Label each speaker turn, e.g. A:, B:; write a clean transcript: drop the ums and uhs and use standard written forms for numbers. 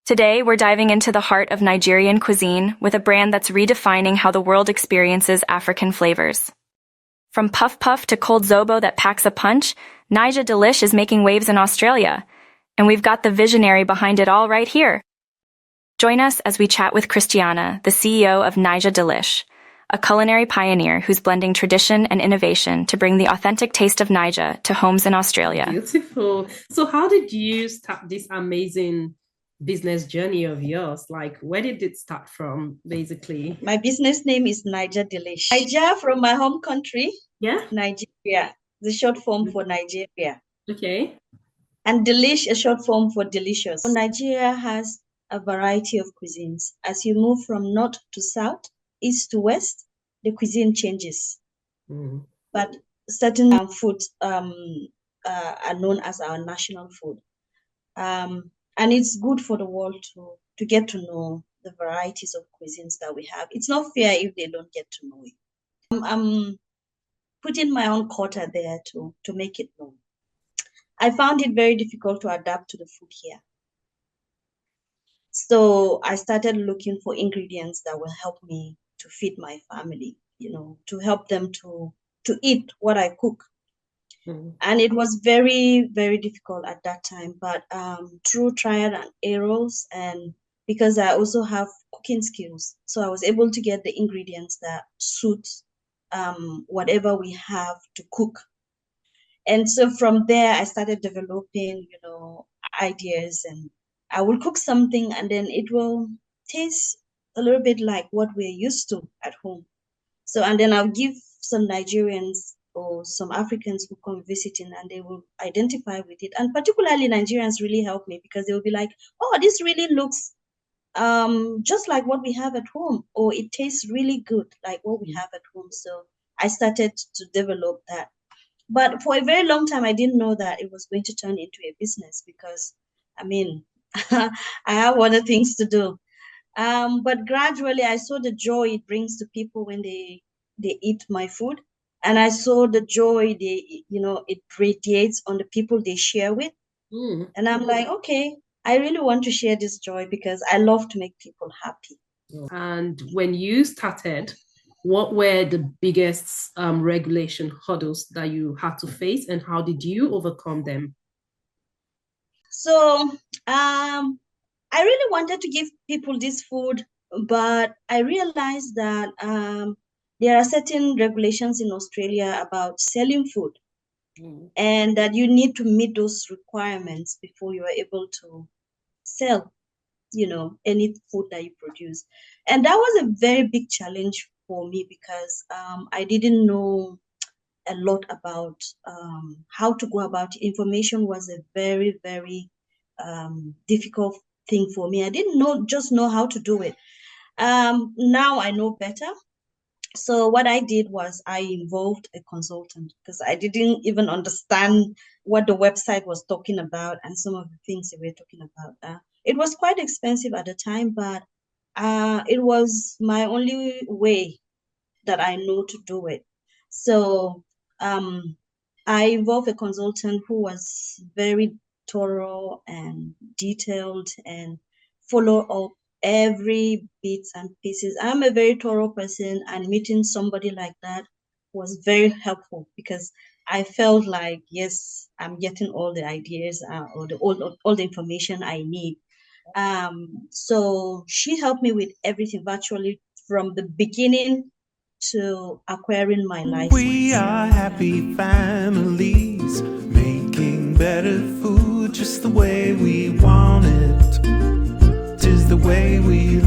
A: Today, we're diving into the heart of Nigerian cuisine with a brand that's redefining how the world experiences African flavors. From puff puff to cold zobo that packs a punch, Naija Delish is making waves in Australia. And we've got the visionary behind it all right here. Join us as we chat with Christiana, the CEO of Naija Delish, a culinary pioneer who's blending tradition and innovation to bring the authentic taste of Naija to homes in Australia.
B: Beautiful. So how did you start this amazing business journey of yours? Like, where did it start from, basically?
C: My business name is Naija Delish. Naija from my home country,
B: Yeah.
C: Nigeria. The short form for Nigeria.
B: Okay.
C: And Delish, a short form for delicious. Nigeria has a variety of cuisines. As you move from north to south, east to west, the cuisine changes. But certain foods are known as our national food. And it's good for the world to get to know the varieties of cuisines that we have. It's not fair if they don't get to know it. I'm putting my own quota there to make it known. I found it very difficult to adapt to the food here. So I started looking for ingredients that will help me to feed my family, to help them to eat what I cook. And it was very, very difficult at that time, but through trial and errors, and because I also have cooking skills, so I was able to get the ingredients that suit whatever we have to cook. And so from there, I started developing, ideas, and I will cook something and then it will taste a little bit like what we're used to at home. So, and then I'll give some Nigerians or some Africans who come visiting and they will identify with it. And particularly Nigerians really help me because they'll be like, oh, this really looks just like what we have at home, or it tastes really good like what we have at home. So I started to develop that. But for a very long time, I didn't know that it was going to turn into a business because, I have other things to do. But gradually, I saw the joy it brings to people when they eat my food. And I saw the joy it radiates on the people they share with. And I'm like, okay, I really want to share this joy because I love to make people happy.
B: And when you started, what were the biggest regulation hurdles that you had to face, and how did you overcome them?
C: So I really wanted to give people this food, but I realized that there are certain regulations in Australia about selling food, and that you need to meet those requirements before you are able to sell, any food that you produce. And that was a very big challenge for me because I didn't know a lot about how to go about it. Information was a very, very difficult thing for me. I didn't just know how to do it. Now I know better. So what I did was I involved a consultant because I didn't even understand what the website was talking about and some of the things they were talking about. It was quite expensive at the time, but it was my only way that I know to do it. So I involved a consultant who was very thorough and detailed and follow up every bits and pieces. I'm a very thorough person, and meeting somebody like that was very helpful because I felt like, yes, I'm getting all the ideas or all the information I need. So she helped me with everything virtually from the beginning to acquiring my license.
D: We are happy families making better food just the way we